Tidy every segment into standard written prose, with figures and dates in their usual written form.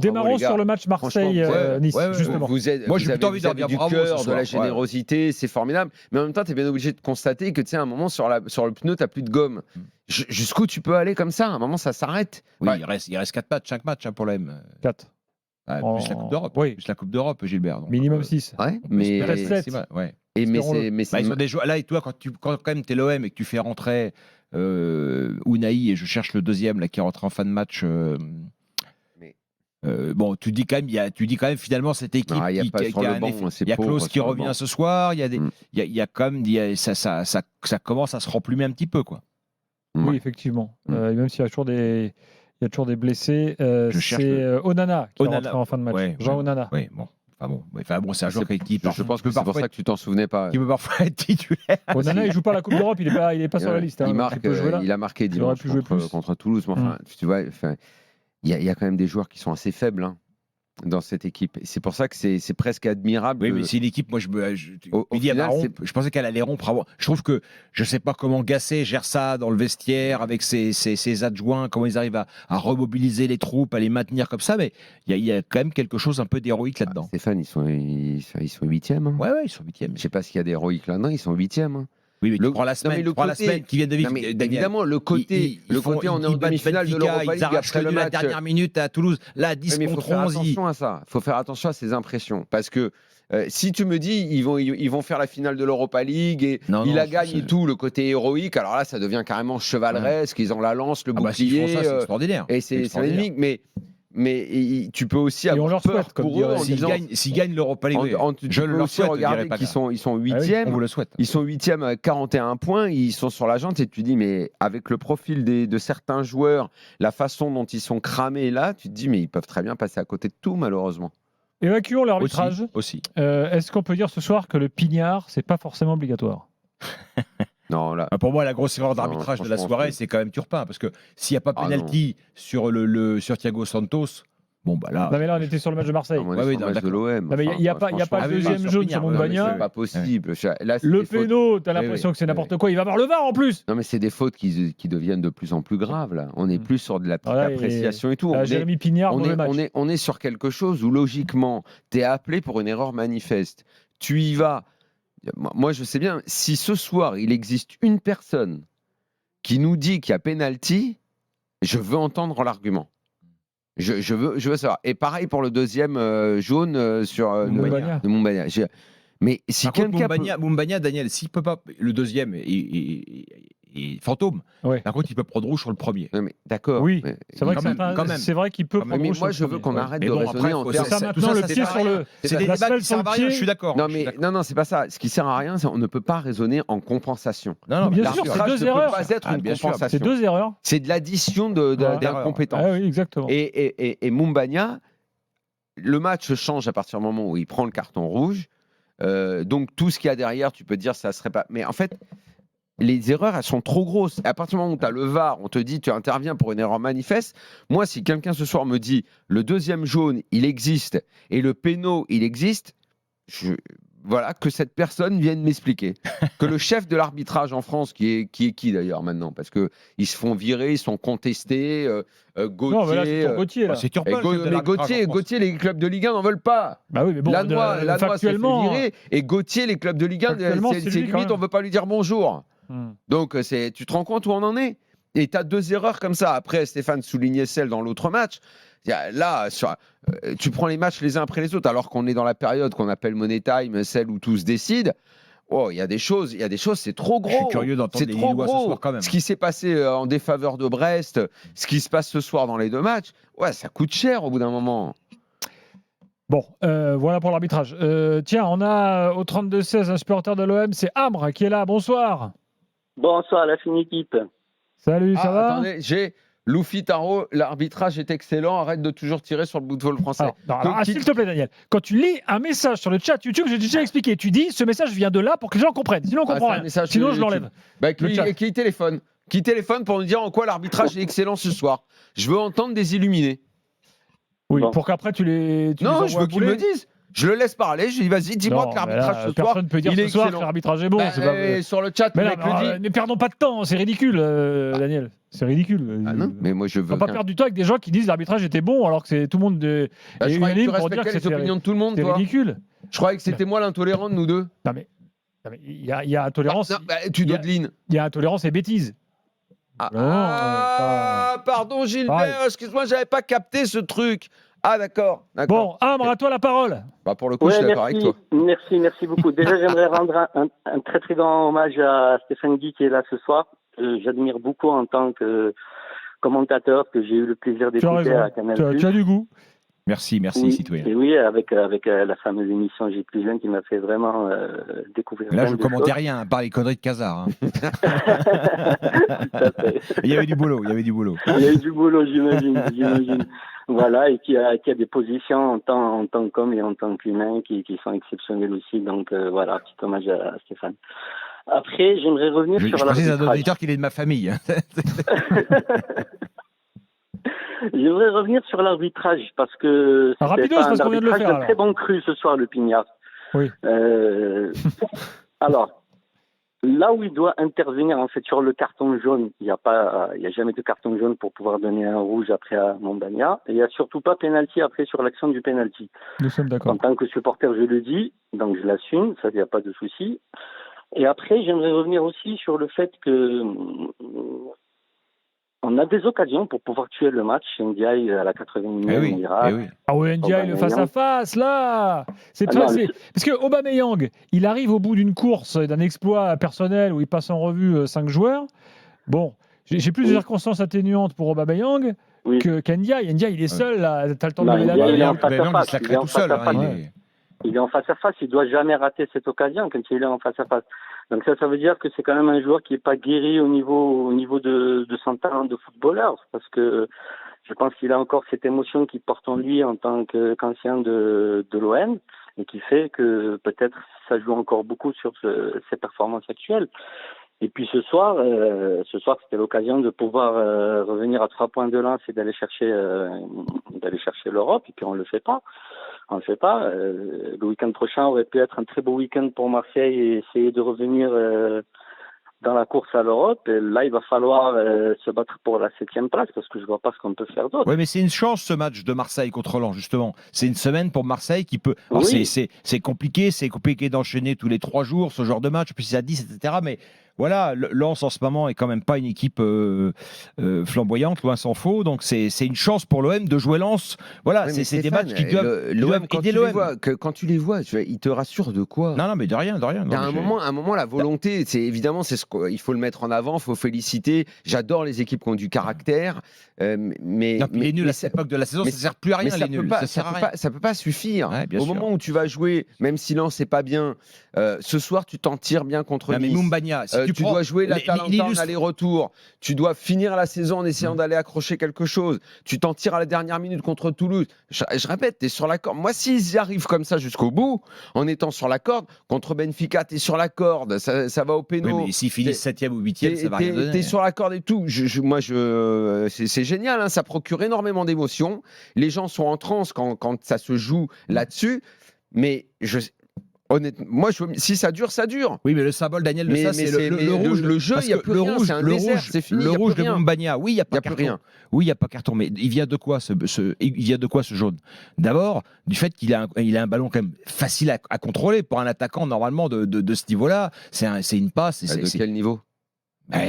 Démarrons sur le match Marseille-Nice, justement. Moi, j'ai plutôt envie de dire du bravo cœur, ce de soir, la générosité, c'est formidable. Mais en même temps, tu es bien obligé de constater que, tu sais, à un moment, sur le pneu, tu n'as plus de gomme. Jusqu'où tu peux aller comme ça? À un moment, ça s'arrête. Oui, il reste 4 matchs, 5 matchs pour l'OM. 4. Plus la Coupe d'Europe. Oui. Plus la Coupe d'Europe, Gilbert. Donc, Minimum 6. Ouais, mais. Là, et toi, quand quand même t'es l'OM et que tu fais rentrer Unai, et je cherche le deuxième là, qui est rentré en fin de match. Bon, tu dis quand même finalement cette équipe il y a Klose qui revient ce soir, il y a quand même ça commence à se remplumer un petit peu quoi. Oui, effectivement. Même s'il y a toujours des blessés, cherche c'est Onana qui est rentré en fin de match. Jean Onana. Oui, bon. C'est un joueur qui je pense que c'est pour ça que tu t'en souvenais pas. Qui peut parfois être titulaire. Onana, il joue pas la Coupe d'Europe, il est pas sur la liste. Il a marqué dimanche contre Toulouse. Mais enfin, tu vois, il y a quand même des joueurs qui sont assez faibles dans cette équipe. Et c'est pour ça que c'est presque admirable. Oui, mais c'est l'équipe, moi je pensais qu'elle allait rompre. Je trouve que je ne sais pas comment Gasset gère ça dans le vestiaire avec ses adjoints, comment ils arrivent à remobiliser les troupes, à les maintenir comme ça, mais il y a quand même quelque chose un peu d'héroïque là-dedans. Stéphane, ils sont 8e. Ouais, ils sont 8e. Je ne sais pas s'il y a d'héroïque là-dedans, ils sont 8e. Oui, mais tu prends la semaine qui vient de vivre. Évidemment, le côté, on est en demi-finale de l'Europa League après le match. La dernière minute à Toulouse, là, 10 contre 11. Il faut faire attention à ces impressions. Parce que si tu me dis, ils vont faire la finale de l'Europa League et il a gagné tout, le côté héroïque, alors là, ça devient carrément chevaleresque. Ils ont la lance, le bouclier. Ça, c'est extraordinaire. Et c'est magnifique. Mais tu peux aussi avoir peur pour eux. S'ils gagnent l'Europa League, je le leur souhaite. Regarder qu'ils sont 8e. On vous le souhaite. Ils sont 8e avec 41 points. Ils sont sur la jante et tu te dis, mais avec le profil de certains joueurs, la façon dont ils sont cramés là, tu te dis, mais ils peuvent très bien passer à côté de tout, malheureusement. Évacuons l'arbitrage. Aussi. Est-ce qu'on peut dire ce soir que le pignard, c'est pas forcément obligatoire? Non, là. Pour moi, la grosse erreur d'arbitrage de la soirée, c'est quand même Turpin. Parce que s'il n'y a pas penalty sur Thiago Santos, bon, bah là. Non, mais là, on était sur le match de Marseille. De l'OM. Il n'y a pas le deuxième jaune sur Moumbagna. C'est pas possible. Le péno, t'as l'impression que c'est n'importe quoi. Il va avoir le VAR en plus. Non, mais c'est des fautes qui deviennent de plus en plus graves. Là. On est plus sur de la petite appréciation et tout. Jérémy Pignard, on est sur quelque chose où, logiquement, tu es appelé pour une erreur manifeste. Tu y vas. Moi, je sais bien, si ce soir, il existe une personne qui nous dit qu'il y a penalty, je veux entendre l'argument. Je veux savoir. Et pareil pour le deuxième jaune sur de Moumbagna. Mais si quelqu'un Moumbagna, Daniel, s'il peut pas, le deuxième est fantôme. Ouais. Par contre, il peut prendre rouge sur le premier. Non, mais d'accord. Oui, mais c'est vrai c'est vrai qu'il peut prendre rouge. Mais moi, je veux qu'on arrête de raisonner en termes. Ça maintenant, le pied sur le. C'est des débats qui servent à rien. Je suis d'accord. Non, c'est pas ça. Ce qui sert à rien, c'est on ne peut pas raisonner en compensation. Non, bien sûr, c'est deux erreurs. Ça ne peut pas être une compensation. C'est deux erreurs. C'est de l'addition d'incompétence. Oui, exactement. Et Moumbagna, le match change à partir du moment où il prend le carton rouge. Donc tout ce qu'il y a derrière, tu peux dire ça serait pas. Mais en fait, les erreurs, elles sont trop grosses. À partir du moment où tu as le VAR, on te dit tu interviens pour une erreur manifeste. Moi, si quelqu'un ce soir me dit le deuxième jaune, il existe et le péno, il existe, voilà, que cette personne vienne m'expliquer. Que le chef de l'arbitrage en France, qui est d'ailleurs maintenant, parce qu'ils se font virer, ils sont contestés. Gauthier. Non, mais là, c'est pour Gauthier. Là. C'est Turpin, mais Gauthier, les clubs de Ligue 1 n'en veulent pas. Bah oui, mais bon, la loi se fait virer. Et Gauthier, les clubs de Ligue 1, c'est limite, on ne veut pas lui dire bonjour. Donc, tu te rends compte où on en est? Et tu as deux erreurs comme ça. Après, Stéphane soulignait celle dans l'autre match. Là, tu prends les matchs les uns après les autres, alors qu'on est dans la période qu'on appelle Money Time, celle où tout se décide. Oh, il y a des choses, c'est trop gros. Je suis curieux d'entendre les Lillois ce soir quand même. Ce qui s'est passé en défaveur de Brest, ce qui se passe ce soir dans les deux matchs, ça coûte cher au bout d'un moment. Bon, voilà pour l'arbitrage. Tiens, on a au 32-16 un supporter de l'OM, c'est Amr qui est là. Bonsoir. Bonsoir, la fine équipe. Salut, ça va? Attendez, j'ai Loufi Tarot, l'arbitrage est excellent, arrête de toujours tirer sur le bout de vol français. S'il te plaît, Daniel, quand tu lis un message sur le chat YouTube, j'ai déjà expliqué, tu dis ce message vient de là pour que les gens comprennent. Sinon, on comprend rien. Sinon, je l'enlève. Qui téléphone pour nous dire en quoi l'arbitrage est excellent ce soir. Je veux entendre des illuminés. Oui, pour qu'après tu les. Non, je veux qu'ils me disent. Je le laisse parler. Je lui dis, vas-y, dis-moi Non, que l'arbitrage ce soir, personne ne peut dire il est ce soir que excellent. l'arbitrage est bon. Bah, c'est pas... sur le chat, Mais, le non, mec le dit. ne perdons pas de temps, c'est ridicule, Daniel. C'est ridicule. Ah non, mais moi je On veux. va pas perdre du temps avec des gens qui disent l'arbitrage était bon alors que c'est tout le monde Je est croyais que tu unanime pour dire que respectais les c'était opinions de tout le monde, c'est toi. ridicule. Je croyais que c'était moi l'intolérant de nous deux. Non mais il y a intolérance, Tu il y a- dodelines. il y a intolérance et bêtise. Pardon Gilbert, Pareil. excuse-moi, j'avais pas capté ce truc. Ah d'accord. Bon, Ambre, à toi la parole. Bah, pour le coup, je suis d'accord avec toi. Merci beaucoup. Déjà, j'aimerais rendre un très très grand hommage à Stéphane Guy qui est là ce soir. J'admire beaucoup en tant que commentateur que j'ai eu le plaisir Tu as d'écouter raison. à Canal+. Tu as du goût. Merci, Oui, citoyen. et oui, avec la fameuse émission J'ai plus jeune qui m'a fait vraiment découvrir. Là, plein je de commentais choses. rien, à part les conneries de Casar. Tout à fait. Il y avait du boulot. Il y a eu du boulot, j'imagine. Voilà, et qui a des positions en tant qu'homme et en tant qu'humain qui sont exceptionnelles aussi. Donc voilà, petit hommage à Stéphane. Après, j'aimerais revenir Je sur précise à nos l'arbitrage. auditeurs qu'il est de ma famille. J'aimerais revenir sur l'arbitrage parce que c'était Rapidos, pas parce un qu'on vient de le arbitrage faire, de très bon cru ce soir, le Pignard. Oui. Alors, là où il doit intervenir en fait sur le carton jaune, il n'y a jamais de carton jaune pour pouvoir donner un rouge après à Montbagna. Et il n'y a surtout pas pénalty après sur l'action du pénalty. Nous sommes d'accord. En tant que supporter, je le dis, donc je l'assume, ça il n'y a pas de souci. Et après, j'aimerais revenir aussi sur le fait que on a des occasions pour pouvoir tuer le match. Ndiaye à la 80e Eh ira. oui. Ah ouais, Ndiaye, le face-à-face, là Parce que Aubameyang, il arrive au bout d'une course, d'un exploit personnel où il passe en revue 5 joueurs. Bon, j'ai plus de circonstances atténuantes pour Aubameyang qu'Ndiaye. Ndiaye, il est seul, là. T'as le temps de lever la il est main. en face-à-face. Il se la crée tout seul. Il est en face-à-face. Il ne doit jamais rater cette occasion quand il est en face-à-face. Donc ça veut dire que c'est quand même un joueur qui n'est pas guéri au niveau de son talent de footballeur, parce que je pense qu'il a encore cette émotion qui porte en lui en tant qu'ancien de l'OM et qui fait que peut-être ça joue encore beaucoup sur ses performances actuelles. Et puis ce soir c'était l'occasion de pouvoir revenir à 3 points de lance et d'aller chercher l'Europe, et puis on le fait pas. Le week-end prochain aurait pu être un très beau week-end pour Marseille et essayer de revenir dans la course à l'Europe. Et là, il va falloir se battre pour la 7e place parce que je vois pas ce qu'on peut faire d'autre. Oui, mais c'est une chance ce match de Marseille contre Lens, justement. C'est une semaine pour Marseille qui peut. Alors, c'est compliqué d'enchaîner tous les 3 jours ce genre de match, puis c'est à 10, etc. Mais voilà, Lens en ce moment est quand même pas une équipe flamboyante, loin s'en faut. Donc c'est une chance pour l'OM de jouer Lens. Voilà, Oui, c'est des matchs qui doivent aider l'OM. Quand tu les vois, ils te rassurent de quoi? Non, mais de rien. À un moment, la volonté, c'est évidemment, il faut le mettre en avant, il faut féliciter. J'adore les équipes qui ont du caractère, mais les nuls à cette époque de la saison, ça ne sert plus à rien. Les nuls, ça sert à rien. Ça peut pas suffire. Ouais, Au moment où tu vas jouer, même si Lens c'est pas bien, ce soir tu t'en tires bien contre Nice. Mais Moumbagna, tu dois jouer l'Atalanta en aller-retour. Tu dois finir la saison en essayant d'aller accrocher quelque chose. Tu t'en tires à la dernière minute contre Toulouse. Je répète, tu es sur la corde. Moi, s'ils y arrivent comme ça jusqu'au bout, en étant sur la corde, contre Benfica, tu es sur la corde. Ça va au péno. Oui, mais s'ils finissent 7e ou 8e, ça va rien donner. Tu es sur la corde et tout. C'est génial. Hein, ça procure énormément d'émotions. Les gens sont en transe quand ça se joue là-dessus. Mais honnêtement, si ça dure, ça dure. Oui, mais le symbole, Daniel, de ça, c'est le rouge. Le jeu, il n'y a plus rien. C'est un désert, c'est fini. Le rouge de Moumbagna, oui, il n'y a pas plus rien. Oui, il n'y a pas carton. Mais il vient de quoi ce jaune? D'abord, du fait qu'il a un ballon quand même facile à contrôler pour un attaquant, normalement, de ce niveau-là. C'est une passe. De quel niveau?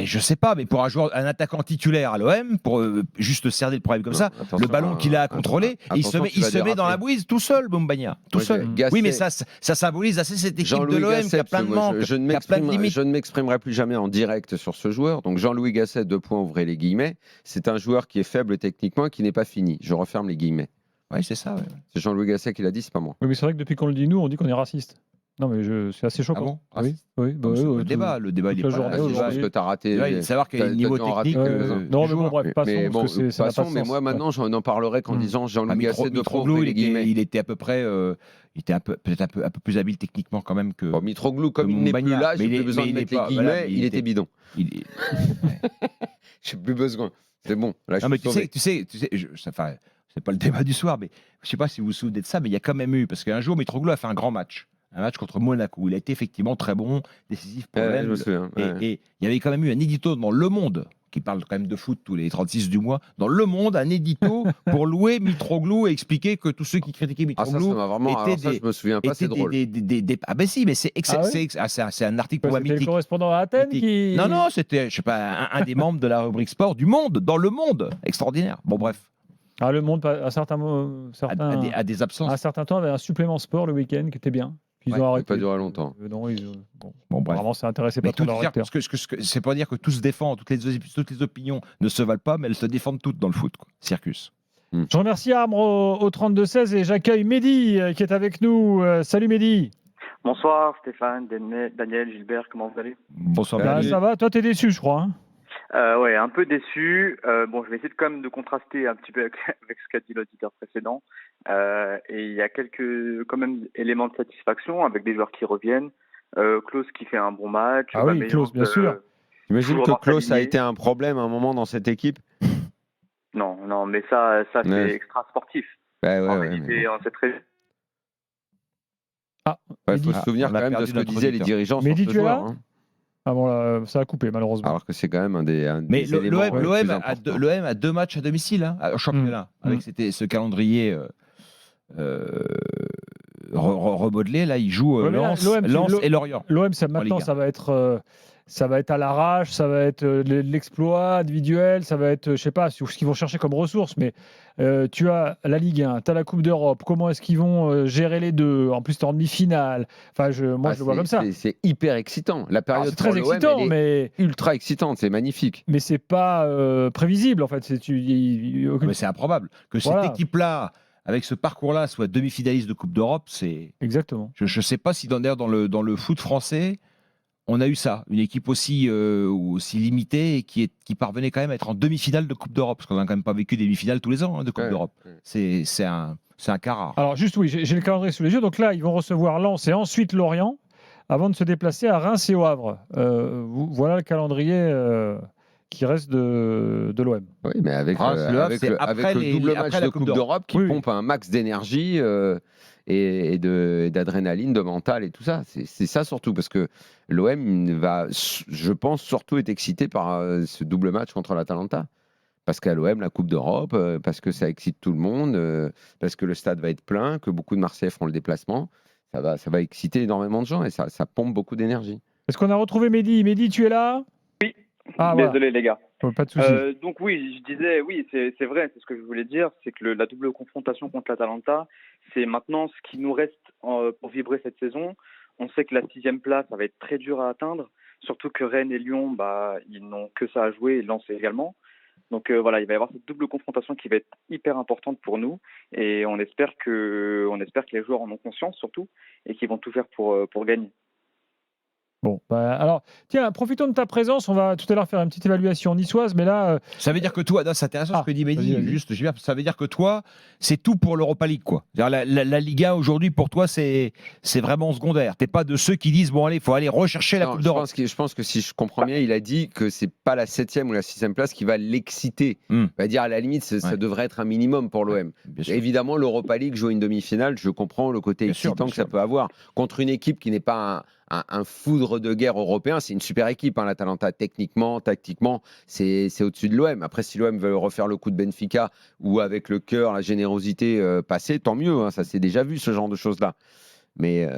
Je sais pas, mais pour un attaquant titulaire à l'OM, pour juste cerner le problème comme ça, le ballon qu'il a à contrôler, il se met dans la bouise tout seul, Moumbagna, tout seul. Oui, mais ça symbolise assez cette équipe de l'OM qui a plein de manques, qui a plein de limites. Je ne m'exprimerai plus jamais en direct sur ce joueur. Donc Jean-Louis Gasset, 2 points, ouvrez les guillemets. C'est un joueur qui est faible techniquement, qui n'est pas fini. Je referme les guillemets. Oui, c'est ça. Ouais. C'est Jean-Louis Gasset qui l'a dit, c'est pas moi. Oui, mais c'est vrai que depuis qu'on le dit nous, on dit qu'on est raciste. Non, mais c'est assez choquant. Ah bon? Oui. Le débat, il est pas là. Parce que tu as raté. Il faut savoir qu'il y a un niveau technique. Non, mais bon, bref, passons. Mais moi, maintenant, j'en en parlerai qu'en disant Jean-Louis Gasset de Mitroglou, il était à peu près. Il était peut-être un peu plus habile techniquement quand même que. Mitroglou, comme il n'est plus là, j'ai plus besoin de mettre les guillemets. Il était bidon. J'ai plus besoin. C'est bon. Non, mais tu sais, c'est pas le débat du soir, mais je sais pas si vous vous souvenez de ça, mais il y a quand même eu, parce qu'un jour, Mitroglou a fait un grand match. Un match contre Monaco, où il a été effectivement très bon, décisif pour je l'OM. me souviens. Et il y avait quand même eu un édito dans Le Monde, qui parle quand même de foot tous les 36 du mois, dans Le Monde, un édito pour louer Mitroglou et expliquer que tous ceux qui critiquaient Ah, ça Mitroglou m'a vraiment. Alors ça, je me souviens pas, c'est drôle. Ah ben si, mais c'est un article pour moi C'était le mythique. correspondant à Athènes qui. Non, c'était, je sais pas, un des membres de la rubrique sport du Monde, dans Le Monde. Extraordinaire. Bon, bref. Ah, Le Monde, à certains, À des absences. à un certain temps, avait un supplément sport le week-end qui était bien. Puis ils Ouais, ont ça n'a arrêté. pas duré longtemps. Non, Bon, bref. Vraiment, ça intéressait Mais pas trop tout leur dire, lecteur. parce que c'est pas dire que tout se défend, toutes les opinions ne se valent pas, mais elles se défendent toutes dans le foot. Quoi. Circus. Je remercie Arbre au 32-16 et j'accueille Mehdi qui est avec nous. Salut Mehdi. Bonsoir Stéphane, Daniel, Gilbert, comment vous allez? Bonsoir. Bah, Mehdi. ça va, toi t'es déçu je crois. Hein. Ouais, un peu déçu. Bon, je vais essayer quand même de contraster un petit peu avec ce qu'a dit l'auditeur précédent. Et il y a quelques quand même éléments de satisfaction avec des joueurs qui reviennent. Klose qui fait un bon match. Ah oui, Aubameyang, Klose, bien sûr. J'imagine que toujours Klose a aligné. été un problème à un moment dans cette équipe. Non, mais ça c'est Ouais. extra sportif. Ouais, En ouais, réalité, on sait très. Il faut se souvenir on quand a même de perdu ce que notre disaient les auditeur. dirigeants Mehdi, sur ce tu es là joueur. Hein. Ah bon là, ça a coupé malheureusement. Alors que c'est quand même un des Mais éléments les plus l'OM importants. a 2 matchs à domicile hein, au championnat, avec ce calendrier remodelé. Là, il joue Ouais, mais là, Lens et Lorient. L'OM, Liga. maintenant, ça va être à l'arrache, ça va être l'exploit individuel, ça va être, je sais pas, ce qu'ils vont chercher comme ressources, mais tu as la Ligue 1, tu as la Coupe d'Europe, comment est-ce qu'ils vont gérer les deux? En plus, tu es en demi-finale. Enfin, moi, je le vois comme ça. C'est hyper excitant. La période C'est très pour l'OM, excitant, elle est mais ultra excitante, c'est magnifique. c'est pas prévisible, en fait. Mais c'est improbable que cette Voilà. équipe-là, avec ce parcours-là, soit demi-finaliste de Coupe d'Europe. C'est Exactement. je ne sais pas si dans le foot français, on a eu ça, une équipe aussi limitée et qui parvenait quand même à être en demi-finale de Coupe d'Europe, parce qu'on n'a quand même pas vécu des demi-finales tous les ans de Coupe Ouais, d'Europe. ouais. C'est un cas rare. Alors, juste, oui, j'ai le calendrier sous les yeux. Donc là, ils vont recevoir Lens et ensuite Lorient avant de se déplacer à Reims et au Havre. Voilà le calendrier qui reste de l'OM. Oui, mais avec, Le Havre, avec c'est le après double match après la de Coupe d'Europe qui Oui, pompe un max d'énergie et d'adrénaline, de mental et tout ça. C'est ça surtout, parce que l'OM va, je pense, surtout être excité par ce double match contre l'Atalanta. Parce qu'à l'OM, la Coupe d'Europe, parce que ça excite tout le monde, parce que le stade va être plein, que beaucoup de Marseillais feront le déplacement, ça va exciter énormément de gens et ça pompe beaucoup d'énergie. Est-ce qu'on a retrouvé Mehdi? Mehdi, tu es là? Oui. Ah, voilà. Désolé les gars. Pas de souci. Donc oui, je disais, oui, c'est vrai, c'est ce que je voulais dire, c'est que la double confrontation contre l'Atalanta, c'est maintenant ce qui nous reste pour vibrer cette saison. On sait que la 6e place, ça va être très dur à atteindre, surtout que Rennes et Lyon, bah, ils n'ont que ça à jouer, et Lens également. Donc voilà, il va y avoir cette double confrontation qui va être hyper importante pour nous, et on espère que les joueurs en ont conscience surtout, et qu'ils vont tout faire pour gagner. Bon, alors, tiens, profitons de ta présence. On va tout à l'heure faire une petite évaluation niçoise, mais là, Ça veut dire que toi, c'est intéressant ce que dit Mehdi, vas-y. juste, ça veut dire que toi, c'est tout pour l'Europa League, quoi. La Liga aujourd'hui, pour toi, c'est vraiment secondaire. T'es pas de ceux qui disent, bon allez, il faut aller rechercher la Non, Coupe je d'Europe. pense que si je comprends bien, il a dit que c'est pas la 7e ou la 6e place qui va l'exciter. Hmm. On va dire, à la limite, ça Ouais. devrait être un minimum pour l'OM. Bien sûr. Évidemment, l'Europa League joue une demi-finale. Je comprends le côté Bien sûr, excitant bien que ça sûr. peut avoir contre une équipe qui n'est pas un foudre de guerre européen. C'est une super équipe, hein, l'Atalanta. Techniquement, tactiquement, c'est au-dessus de l'OM. Après, si l'OM veut refaire le coup de Benfica ou avec le cœur, la générosité passée, tant mieux. Hein, ça s'est déjà vu, ce genre de choses-là. Mais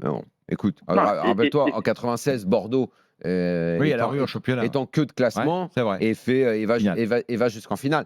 bon, écoute, rappelle-toi, en 96, Bordeaux. Oui, à la rue en championnat. Est en queue de classement Ouais, c'est vrai. et va jusqu'en finale.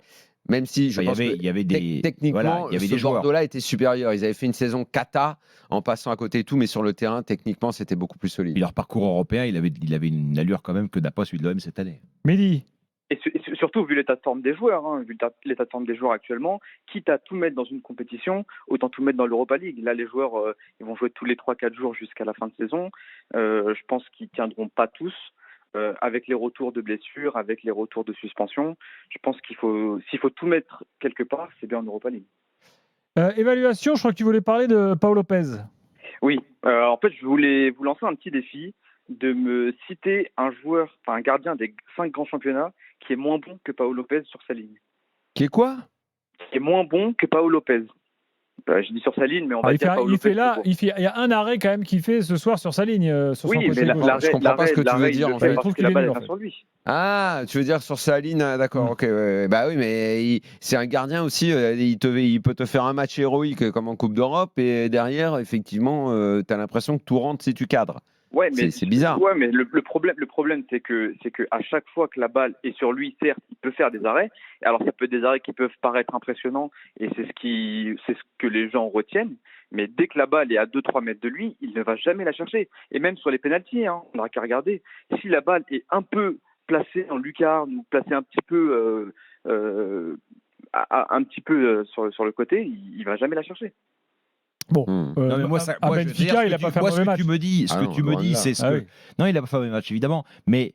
Même si je pense il y avait des techniquement, voilà, il y avait ce des joueurs. Bordeaux-là était supérieur. Ils avaient fait une saison cata en passant à côté et tout, mais sur le terrain, techniquement, c'était beaucoup plus solide. Et leur parcours européen, il avait une allure quand même que n'a pas celui de l'OM cette année. Mehdi, Et surtout, vu l'état de forme des joueurs, vu l'état de forme des joueurs actuellement, quitte à tout mettre dans une compétition, autant tout mettre dans l'Europa League. Là, les joueurs, ils vont jouer tous les 3-4 jours jusqu'à la fin de saison. Je pense qu'ils ne tiendront pas tous. Avec les retours de blessures, avec les retours de suspension, je pense s'il faut tout mettre quelque part, c'est bien en Europa League. évaluation, je crois que tu voulais parler de Paul Lopez. Oui, en fait, je voulais vous lancer un petit défi de me citer un gardien des 5 grands championnats qui est moins bon que Paolo Lopez sur sa ligne. Qui est quoi? qui est moins bon que Pau Lopez. Je dis sur sa ligne, mais on va dire Pau Lopez. Il y a un arrêt quand même qu'il fait ce soir sur sa ligne. Sur oui, son mais je comprends pas ce que tu veux dire. En fait, je trouve qu'il est nul, en fait. Sur lui. Ah, tu veux dire sur sa ligne, d'accord, ok. Bah oui, mais c'est un gardien aussi, il peut te faire un match héroïque comme en Coupe d'Europe et derrière, effectivement, tu as l'impression que tout rentre si tu cadres. Ouais, mais c'est bizarre. Ouais, mais le problème, c'est que à chaque fois que la balle est sur lui, certes, il peut faire des arrêts. Alors, ça peut être des arrêts qui peuvent paraître impressionnants et c'est ce que les gens retiennent. Mais dès que la balle est à 2-3 mètres de lui, il ne va jamais la chercher. Et même sur les pénaltys, on n'aura qu'à regarder. Si la balle est un peu placée en lucarne ou placée un petit peu, sur le côté, il va jamais la chercher. Bon, non, mais moi, Benfica, il n'a pas fait un mauvais match. Ce que tu me dis, c'est ce que. Non, il n'a pas fait un mauvais match, évidemment. Mais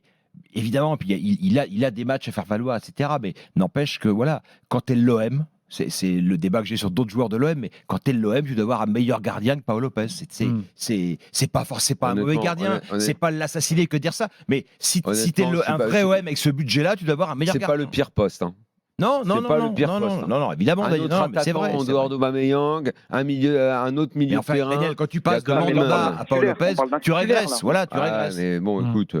évidemment, puis il a des matchs à faire valoir, etc. Mais n'empêche que, voilà, quand tu es l'OM, c'est le débat que j'ai sur d'autres joueurs de l'OM, mais quand tu es l'OM, tu dois avoir un meilleur gardien que Pau Lopez. C'est pas forcément un mauvais gardien, c'est pas l'assassiner que de dire ça. Mais si tu es un vrai OM avec ce budget-là, tu dois avoir un meilleur gardien. C'est pas le pire poste. Non, évidemment. Un autre attaquant en dehors d'Aubameyang, un autre milieu de terrain. Daniel, quand tu passes de Mandanda à Pau Lopez, tu régresses. Voilà, tu régresses. Mais bon, écoute.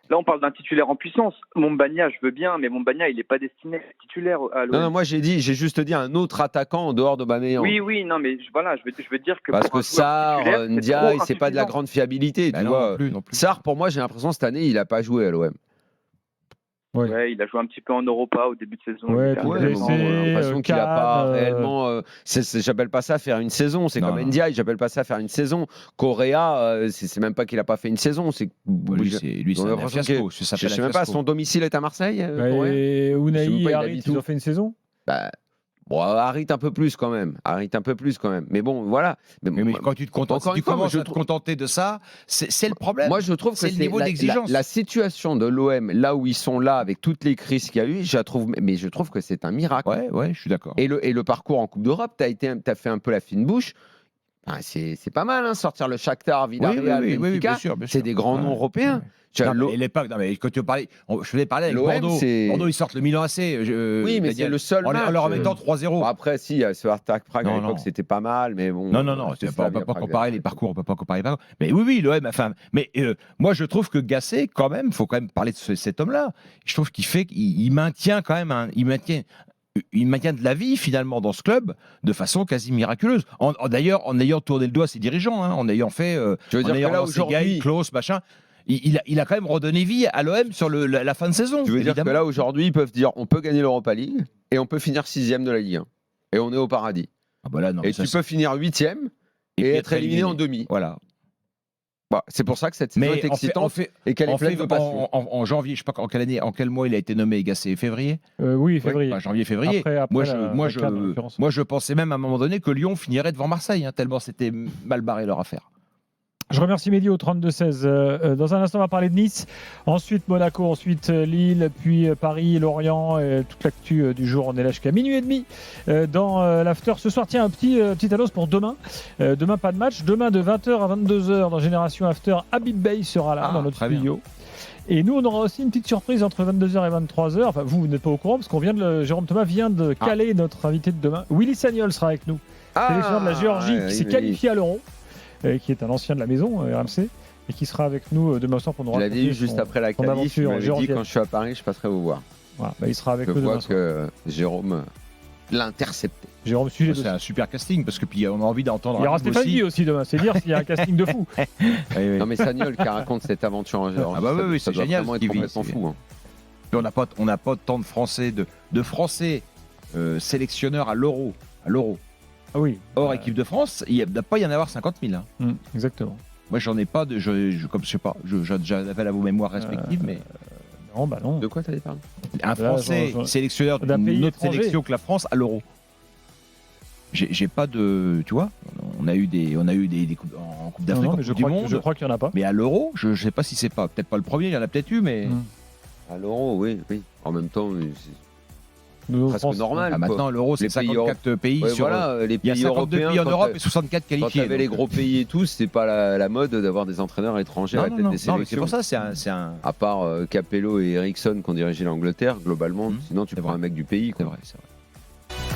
Là, on parle d'un titulaire en puissance. Mombagna, je veux bien, mais Mombagna, il n'est pas destiné à être titulaire à l'OM. Non, moi j'ai juste dit un autre attaquant en dehors d'Aubameyang. Oui, non, mais voilà, je veux dire que parce que Sarr, Ndiaye, c'est pas de la grande fiabilité, tu vois. Non plus. Sarr, pour moi, j'ai l'impression cette année, il a pas joué à l'OM. Ouais, il a joué un petit peu en Europa au début de saison. Ouais, j'ai l'impression qu'il n'a pas réellement. J'appelle pas ça faire une saison. C'est comme Ndiaye, j'appelle pas ça faire une saison. Correa, c'est même pas qu'il a pas fait une saison. Lui, c'est un fiasco. Je sais même pas. Son domicile est à Marseille. Et Unai et Harit, ils ont fait une saison. Bon, Harit un peu plus quand même. Mais bon, voilà. Mais quand tu te contentes, si tu commences à te contenter de ça, c'est le problème. Moi, je trouve que c'est le niveau d'exigence. La situation de l'OM, là où ils sont là, avec toutes les crises qu'il y a eu, je trouve que c'est un miracle. Ouais, je suis d'accord. Et le parcours en Coupe d'Europe, t'as fait un peu la fine bouche. C'est pas mal, sortir le Shakhtar, Villarreal, Benfica, bien sûr. C'est des grands noms européens. Mais quand tu parlais, je vais parler avec Bordeaux. Bordeaux, ils sortent le Milan AC. Oui, mais c'est le seul match. En leur mettant 3-0. Bon, après, si, ce Spartak Prague à l'époque, c'était pas mal, mais bon. Non, on peut pas comparer les parcours. Mais oui, l'OM. Enfin, mais moi, je trouve que Gasset, quand même, faut quand même parler de cet homme-là. Je trouve qu'il maintient quand même il maintient de la vie finalement dans ce club de façon quasi miraculeuse. D'ailleurs, en ayant tourné le doigt à ses dirigeants, en ayant fait, tu veux dire que là aujourd'hui, Klaus, machin. Il a quand même redonné vie à l'OM sur la fin de saison. Tu veux dire que là, aujourd'hui, ils peuvent dire on peut gagner l'Europa League et on peut finir 6e de la Ligue 1. Et on est au paradis. Et tu peux finir 8e et être éliminé en demi. Voilà. C'est pour ça que cette saison est excitante et qu'elle est pleine de passion. En janvier, je ne sais pas en quel mois il a été nommé, Gasset, février. Oui, février. Janvier-février. Moi, je pensais même à un moment donné que Lyon finirait devant Marseille, tellement c'était mal barré leur affaire. Je remercie Mehdi au 32-16. Dans un instant, on va parler de Nice. Ensuite, Monaco, ensuite Lille, puis Paris, Lorient. Toute l'actu du jour, on est là jusqu'à minuit et demi dans l'after. Ce soir, tiens, un petit annonce pour demain. Demain, pas de match. Demain, de 20h à 22h, dans Génération After, Habib Bey sera là, dans notre studio. Et nous, on aura aussi une petite surprise entre 22h et 23h. Enfin, vous n'êtes pas au courant, parce Jérôme Thomas vient de caler notre invité de demain. Willy Sagnol sera avec nous. Sélectionneur de la Géorgie, qui s'est qualifié à l'Euro. Qui est un ancien de la maison, RMC, et qui sera avec nous demain soir pour nous raconter. Je l'avais dit juste après la qualif, il m'avait dit quand je suis à Paris, je passerai vous voir. Voilà, il sera avec nous demain soir. Je vois que Jérôme l'a intercepté. Jérôme suit c'est un super casting, parce que puis on a envie d'entendre. Il y aura Stéphane Guy aussi demain, c'est dire s'il y a un casting de fou. Non mais Sagnol qui raconte cette aventure en Géorgie. Oui, c'est génial. Ça doit être complètement fou. On n'a pas tant de Français, de Français sélectionneurs à l'Euro. Ah oui. Hors équipe de France, il ne doit pas y en avoir 50 000. Exactement. Moi, j'en ai pas de. Comme je sais pas, j'appelle à vos mémoires respectives, mais. Non. De quoi tu allais parler ? Un Français sélectionneur d'une autre sélection que la France à l'Euro. J'ai pas de. Tu vois, on a eu des coupes en Coupe d'Afrique, en Coupe du Monde. Je crois qu'il n'y en a pas. Mais à l'Euro, je sais pas si c'est peut-être pas le premier, il y en a peut-être eu, mais. À l'Euro, oui. En même temps. Presque normal. Maintenant, l'Euro, c'est 54 pays. Les pays européens. Pays en Europe et 64 qualifiés. Quand tu avais les gros pays et tout, c'est pas la mode d'avoir des entraîneurs étrangers à la tête des sélections. C'est pour ça, c'est un. À part Capello et Eriksson qui ont dirigé l'Angleterre, globalement, sinon tu prends un mec du pays. C'est vrai.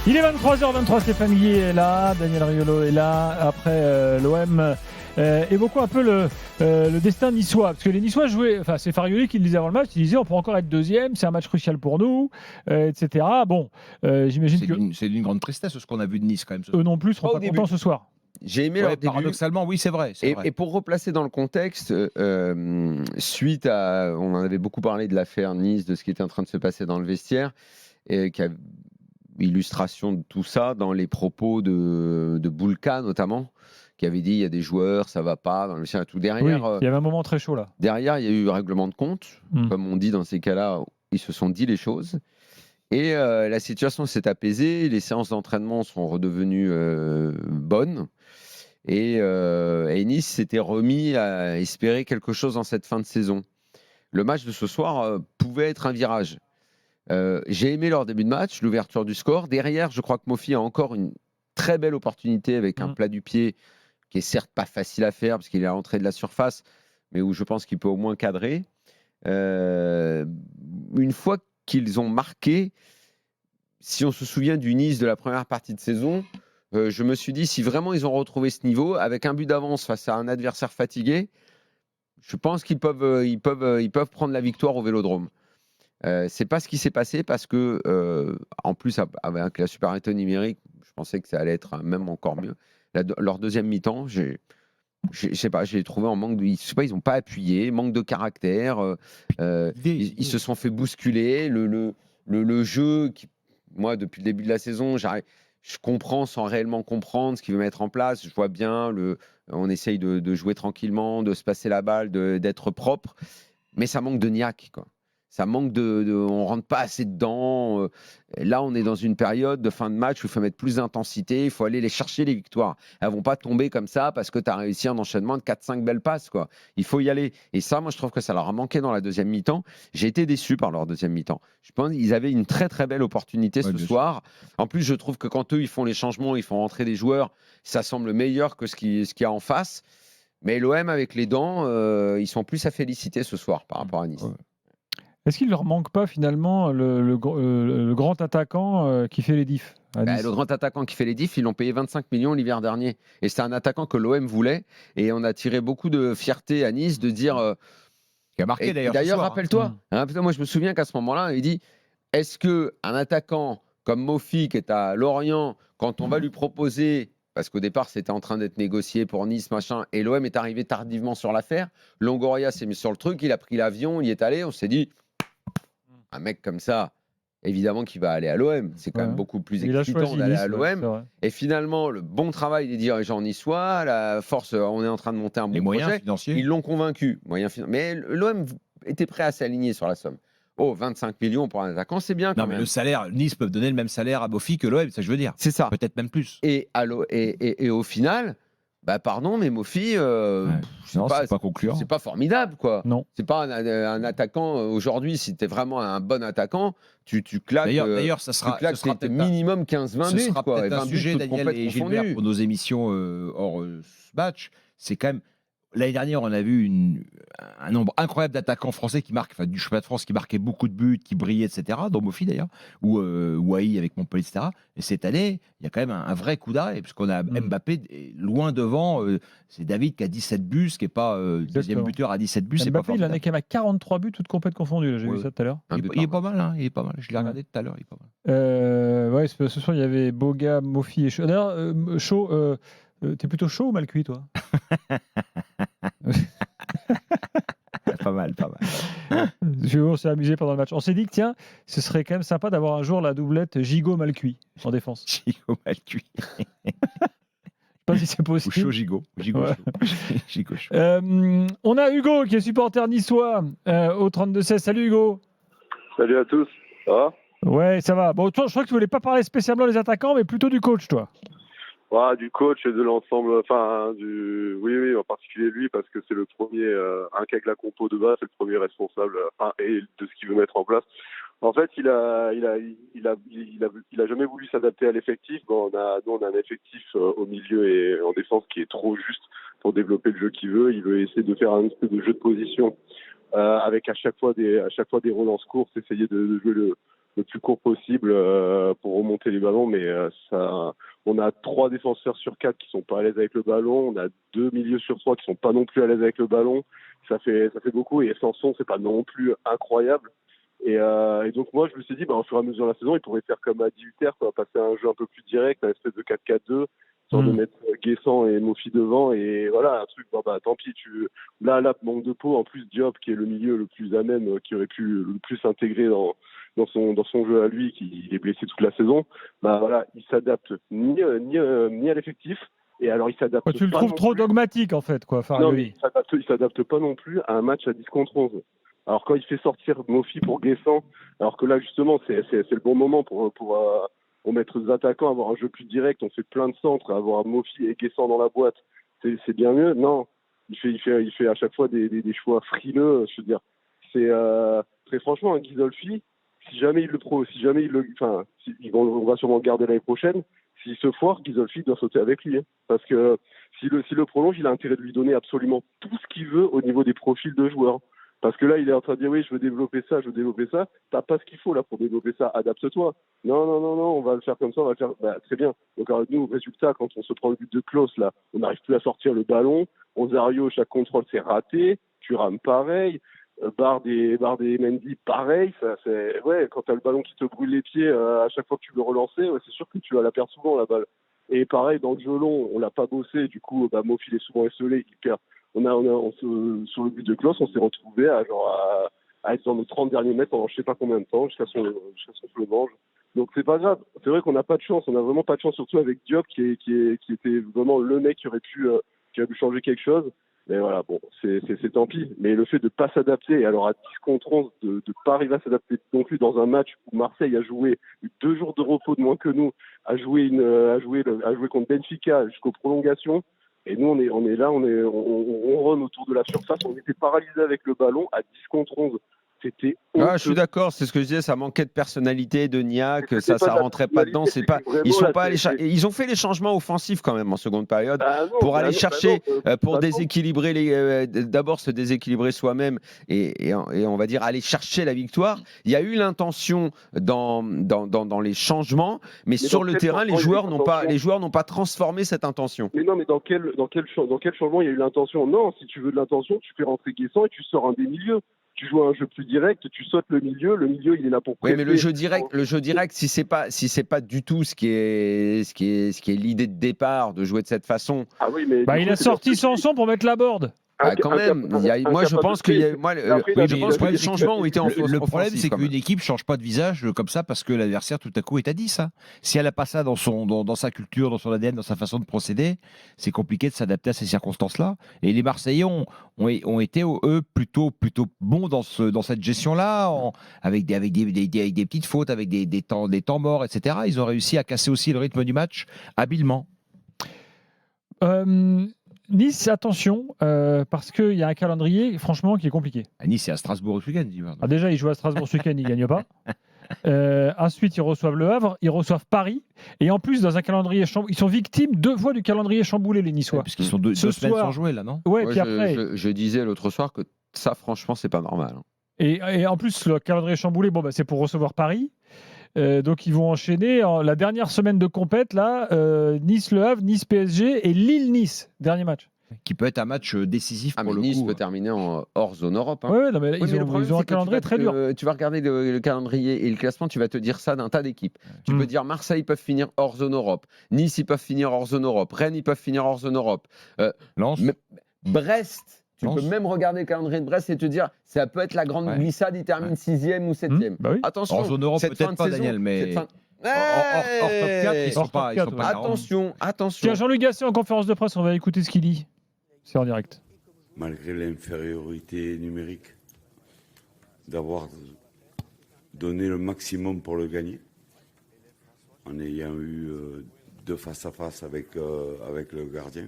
Il est 23h23, Stéphane Guy est là, Daniel Riolo est là. Après l'OM évoquons un peu le destin niçois, parce que les Niçois jouaient, enfin c'est Farioli qui le disait avant le match, il disait on peut encore être deuxième, c'est un match crucial pour nous, etc. Bon, j'imagine que c'est d'une grande tristesse ce qu'on a vu de Nice quand même. Eux non plus seront pas contents ce soir. J'ai aimé leur début. Paradoxalement, oui, c'est vrai. Et pour replacer dans le contexte, suite à, on en avait beaucoup parlé de l'affaire Nice, de ce qui était en train de se passer dans le vestiaire, et qui a illustration de tout ça dans les propos de Boulka notamment, qui avait dit il y a des joueurs, ça va pas dans le vestiaire, tout derrière. Oui, il y avait un moment très chaud là. Derrière, il y a eu règlement de compte, comme on dit dans ces cas-là, ils se sont dit les choses. Et la situation s'est apaisée, les séances d'entraînement sont redevenues bonnes. Et Nice s'était remis à espérer quelque chose dans cette fin de saison. Le match de ce soir pouvait être un virage. J'ai aimé leur début de match, l'ouverture du score. Derrière, je crois que Mofi a encore une très belle opportunité avec un plat du pied qui est certes pas facile à faire parce qu'il est à l'entrée de la surface, mais où je pense qu'il peut au moins cadrer. Une fois qu'ils ont marqué, si on se souvient du Nice de la première partie de saison, je me suis dit, si vraiment ils ont retrouvé ce niveau, avec un but d'avance face à un adversaire fatigué, je pense qu'ils peuvent prendre la victoire au Vélodrome. C'est pas ce qui s'est passé parce que, en plus, avec la supériorité numérique, je pensais que ça allait être même encore mieux. Leur deuxième mi-temps, je sais pas, j'ai trouvé en manque de, ils n'ont pas appuyé, manque de caractère. Ils se sont fait bousculer. Le jeu, moi, depuis le début de la saison, je comprends sans réellement comprendre ce qu'il veut mettre en place. Je vois bien, on essaye de jouer tranquillement, de se passer la balle, d'être propre, mais ça manque de niaque, quoi. Ça manque on rentre pas assez dedans. Là, on est dans une période de fin de match où il faut mettre plus d'intensité, il faut aller les chercher, les victoires. Elles vont pas tomber comme ça parce que tu as réussi un enchaînement de 4-5 belles passes, quoi. Il faut y aller. Et ça, moi, je trouve que ça leur a manqué dans la deuxième mi-temps. J'ai été déçu par leur deuxième mi-temps. Je pense qu'ils avaient une très, très belle opportunité ce soir. En plus, je trouve que quand eux, ils font les changements, ils font rentrer des joueurs, ça semble meilleur que ce qu'il y a en face. Mais l'OM, avec les dents, ils sont plus à féliciter ce soir par rapport à Nice. Ouais. Est-ce qu'il ne leur manque pas finalement le grand attaquant qui fait les diffs à Nice ? Le grand attaquant qui fait les diffs, ils l'ont payé 25 millions l'hiver dernier. Et c'est un attaquant que l'OM voulait. Et on a tiré beaucoup de fierté à Nice de dire... qui a marqué d'ailleurs. D'ailleurs, rappelle-toi, moi je me souviens qu'à ce moment-là, il dit, est-ce qu'un attaquant comme Mofi qui est à Lorient, quand on va lui proposer... Parce qu'au départ, c'était en train d'être négocié pour Nice, machin, et l'OM est arrivé tardivement sur l'affaire. Longoria s'est mis sur le truc, il a pris l'avion, il y est allé, on s'est dit... Un mec comme ça, évidemment qu'il va aller à l'OM. C'est quand même beaucoup plus excitant d'aller à l'OM. Et finalement, le bon travail des dirigeants niçois, la force, on est en train de monter un bon projet. Financiers. Ils l'ont convaincu. Mais l'OM était prêt à s'aligner sur la somme. 25 millions pour un attaquant, c'est bien quand même. Mais le salaire, Nice peut donner le même salaire à Mofi que l'OM, ça je veux dire. C'est ça. Peut-être même plus. Et au final... pardon, mais Mofi, c'est pas concluant. C'est pas formidable, quoi. Non. C'est pas un attaquant aujourd'hui. Si t'es vraiment un bon attaquant, tu claques. D'ailleurs, ça sera minimum 15-20 buts. Ce sera peut-être un sujet, Daniel et Gilbert, pour nos émissions hors match. C'est quand même. L'année dernière, on a vu un nombre incroyable d'attaquants français qui marquent, du championnat de France, qui marquaient beaucoup de buts, qui brillaient, etc. Dont Mofi d'ailleurs, ou Wai avec Montpellier, etc. Et cette année, il y a quand même un vrai coup d'arrêt, puisqu'on a Mbappé loin devant. C'est David qui a 17 buts, ce qui n'est pas deuxième buteur à 17 buts. Mbappé, il en est quand même à 43 buts, toutes compètes confondues. J'ai vu ça tout à l'heure. Il est pas mal, hein, il est pas mal. Je l'ai regardé tout à l'heure, il est pas mal. Ce soir, il y avait Boga, Mofi et Chaud. D'ailleurs, Chaud, t'es plutôt chaud ou mal cuit, toi? Pas mal. On s'est amusé pendant le match. On s'est dit que tiens, ce serait quand même sympa d'avoir un jour la doublette Gigot mal cuit en défense. Gigot mal cuit. Je sais pas si c'est possible. Ou chaud Gigot. Gigot chaud. On a Hugo qui est supporter niçois au 32-16. Salut Hugo. Salut à tous. Ça va? Ouais, ça va. Bon, toi, je crois que tu voulais pas parler spécialement des attaquants, mais plutôt du coach, toi. Du coach et de l'ensemble, oui, en particulier lui, parce que c'est le premier, avec la compo de base, c'est le premier responsable, et de ce qu'il veut mettre en place. En fait, il a jamais voulu s'adapter à l'effectif. Bon, nous, on a un effectif au milieu et en défense qui est trop juste pour développer le jeu qu'il veut. Il veut essayer de faire un espèce de jeu de position, avec à chaque fois des relances courtes, essayer de jouer le plus court possible pour remonter les ballons, mais on a 3 défenseurs sur 4 qui sont pas à l'aise avec le ballon, on a 2 milieux sur 3 qui sont pas non plus à l'aise avec le ballon. Ça fait beaucoup, et Sanson, c'est pas non plus incroyable. Et donc moi, je me suis dit, au fur et à mesure de la saison, il pourrait faire comme à 18h, passer à un jeu un peu plus direct, un espèce de 4-4-2, sans de mettre Guessant et Mofi devant, et voilà, un truc, tant pis, là, manque de peau, en plus Diop, qui est le milieu le plus à même, qui aurait pu le plus s'intégrer dans son jeu à lui, qui est blessé toute la saison, voilà, il s'adapte ni à l'effectif, et alors il s'adapte tu le trouves trop dogmatique, en fait, quoi, Non, mais il s'adapte pas non plus à un match à 10 contre 11. Alors quand il fait sortir Mofi pour Guessant, alors que là justement c'est le bon moment pour mettre les attaquants, avoir un jeu plus direct, on fait plein de centres, avoir Mofi et Guessant dans la boîte, c'est bien mieux. Non, il fait à chaque fois des choix frileux. Je veux dire, c'est très franchement un Ghisolfi. On va sûrement le garder l'année prochaine. S'il se foire, Ghisolfi doit sauter avec lui, hein. Parce que s'il le prolonge, il a intérêt de lui donner absolument tout ce qu'il veut au niveau des profils de joueurs. Parce que là, il est en train de dire, oui, je veux développer ça. T'as pas ce qu'il faut là pour développer ça. Adapte-toi. Non, on va le faire comme ça, on va le faire. Très bien. Donc, alors, nous, résultat, quand on se prend le but de Klose, là, on n'arrive plus à sortir le ballon. Ozario, chaque contrôle, c'est raté. Thuram, pareil. Bard et Mendy, pareil. Quand t'as le ballon qui te brûle les pieds à chaque fois que tu veux relancer, c'est sûr que tu vas la perdre souvent, la balle. Et pareil, dans le jeu long, on l'a pas bossé. Du coup, Mofi est souvent esselé, il perd. Sur le but de Klose, on s'est retrouvé à être dans nos 30 derniers mètres pendant je sais pas combien de temps, jusqu'à ce qu'on se le mange. Donc c'est pas grave. C'est vrai qu'on n'a pas de chance. On n'a vraiment pas de chance, surtout avec Diop qui était vraiment le mec qui aurait pu changer quelque chose. Mais voilà, bon, c'est tant pis. Mais le fait de pas s'adapter, et alors à 10 contre 11, de pas arriver à s'adapter non plus dans un match où Marseille a joué 2 jours de repos de moins que nous, a joué contre Benfica jusqu'aux prolongations. Et nous, on est là, on run autour de la surface. On était paralysés avec le ballon à 10 contre 11. C'était honteux. Je suis d'accord, c'est ce que je disais, ça manquait de personnalité, de niaque, ça rentrait pas dedans. Ils ont fait les changements offensifs quand même en seconde période pour aller chercher, pour déséquilibrer d'abord se déséquilibrer soi-même et on va dire aller chercher la victoire. Il y a eu l'intention dans les changements, mais sur le terrain, les joueurs n'ont pas transformé cette intention. Mais non, mais dans quel changement il y a eu l'intention? Non, si tu veux de l'intention, tu fais rentrer Guessant et tu sors un des milieux. Tu joues à un jeu plus direct, tu sautes le milieu il est là pour presser. Oui, mais le jeu direct, si c'est pas du tout ce qui est l'idée de départ de jouer de cette façon. Ah oui, mais il a sorti Sanson pour mettre la board. Quand même, je pense que les changements ont été en fausse. Le problème, c'est qu'une équipe ne change pas de visage comme ça parce que l'adversaire, tout à coup, est à 10. Hein. Si elle n'a pas ça dans sa culture, dans son ADN, dans sa façon de procéder, c'est compliqué de s'adapter à ces circonstances-là. Et les Marseillais ont été, eux, plutôt bons dans cette gestion-là, avec des petites fautes, avec des temps morts, etc. Ils ont réussi à casser aussi le rythme du match habilement. Nice, attention, parce qu'il y a un calendrier, franchement, qui est compliqué. Nice, c'est à Strasbourg ce week-end. Déjà, ils jouent à Strasbourg ce week-end, ils ne gagnent pas. Ensuite, ils reçoivent Le Havre, ils reçoivent Paris. Et en plus, dans un calendrier ils sont victimes 2 fois du calendrier chamboulé, les Niçois. Puisqu'ils sont 2 semaines sans jouer, là, non? Ouais, puis après... je disais l'autre soir que ça, franchement, c'est pas normal. Et en plus, le calendrier chamboulé, c'est pour recevoir Paris. Donc ils vont enchaîner la dernière semaine de compète là, Nice-Le Havre, Nice-PSG et Lille-Nice, dernier match. Qui peut être un match décisif pour le Nice coup. Peut terminer hors zone Europe. Ils ont un calendrier très dur. Tu vas regarder le calendrier et le classement, tu vas te dire ça d'un tas d'équipes. Tu peux dire Marseille, ils peuvent finir hors zone Europe. Nice, ils peuvent finir hors zone Europe. Rennes, ils peuvent finir hors zone Europe. Brest. Tu peux même regarder le calendrier de Brest et te dire, ça peut être la grande glissade, il termine 6e ou 7e. Attention, hors zone Europe, peut-être pas, Daniel, mais hors top 4, ils sont pas attention. Tiens, Jean-Luc Gasset en conférence de presse, on va écouter ce qu'il dit. C'est en direct. Malgré l'infériorité numérique, d'avoir donné le maximum pour le gagner, en ayant eu 2 face-à-face avec le gardien.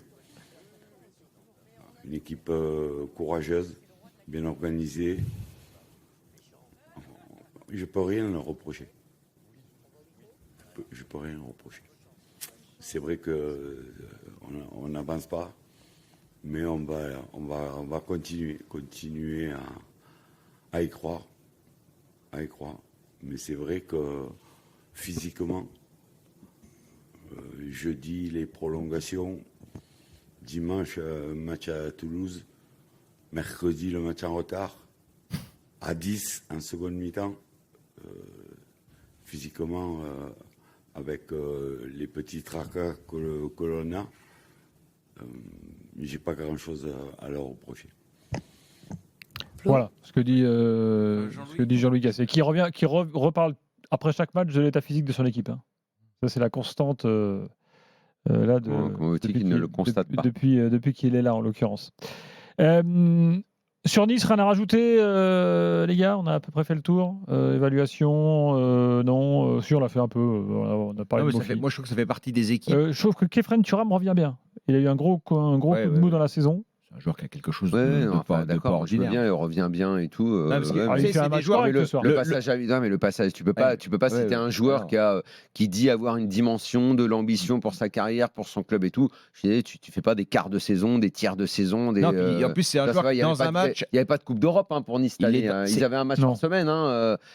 Une équipe courageuse, bien organisée. Je ne peux rien leur reprocher. Je peux rien reprocher. C'est vrai qu'on n'avance pas, mais on va continuer à y croire. Mais c'est vrai que physiquement, jeudi, les prolongations, dimanche, match à Toulouse, mercredi, le match en retard, à 10 en seconde mi-temps, physiquement, avec les petits tracas que l'on a, j'ai pas grand-chose à leur reprocher. Voilà ce que dit Jean-Louis Gasset, qui reparle après chaque match de l'état physique de son équipe. Hein. Ça, c'est la constante là depuis ne le constate pas. Depuis qu'il est là, en l'occurrence. Sur Nice, rien à rajouter, les gars. On a à peu près fait le tour. Évaluation, non. Si, on l'a fait un peu. On a parlé de moi, je trouve que ça fait partie des équipes. Je trouve que Khéphren Thuram revient bien. Il a eu un gros coup de mou dans la saison. Un joueur qui a quelque chose de pas ordinaire. Bien, il revient bien et tout. Il fait un match correct ce soir. Le passage, tu peux pas citer un joueur qui dit avoir une dimension de l'ambition pour sa carrière, pour son club et tout. Je disais, tu fais pas des quarts de saison, des tiers de saison. Non, puis, en plus, c'est un joueur qui, dans un match. Il n'y avait pas de Coupe d'Europe pour Nice cette année. Ils avaient un match par semaine.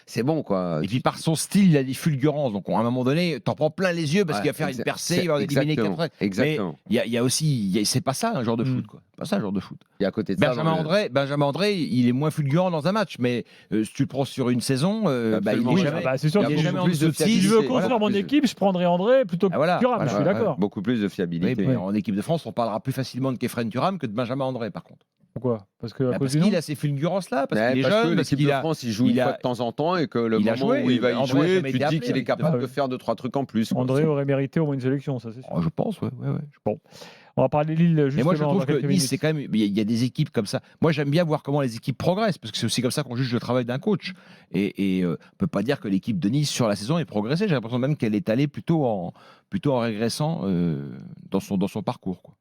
C'est bon, quoi. Et puis, par son style, il a des fulgurances. Donc, à un moment donné, t'en prends plein les yeux parce qu'il va faire une percée, il va éliminer 4. Exactement. Mais il y a aussi. C'est pas ça, un joueur de foot, quoi. Pas ça, un joueur de foot. Et à côté de Benjamin André, il est moins fulgurant dans un match, mais si tu le prends sur une saison, c'est sûr. Si je veux construire mon équipe, je prendrai André plutôt que Thuram. Je suis d'accord. Beaucoup plus de fiabilité. Mais en équipe de France, on parlera plus facilement de Khéphren Thuram que de Benjamin André, par contre. Pourquoi ? Parce qu'il a ces fulgurances-là, parce qu'il est jeune, parce l'équipe de France, il joue une fois de temps en temps et que le moment où il va y jouer, tu te dis qu'il est capable de faire 2-3 trucs en plus. André aurait mérité au moins une sélection, ça c'est sûr. Je pense, ouais. Bon. On va parler de Lille justement. Mais moi, je trouve que Nice, c'est quand même. Il y a des équipes comme ça. Moi, j'aime bien voir comment les équipes progressent, parce que c'est aussi comme ça qu'on juge le travail d'un coach. Et on ne peut pas dire que l'équipe de Nice, sur la saison, ait progressé. J'ai l'impression même qu'elle est allée plutôt en régressant dans son parcours, quoi.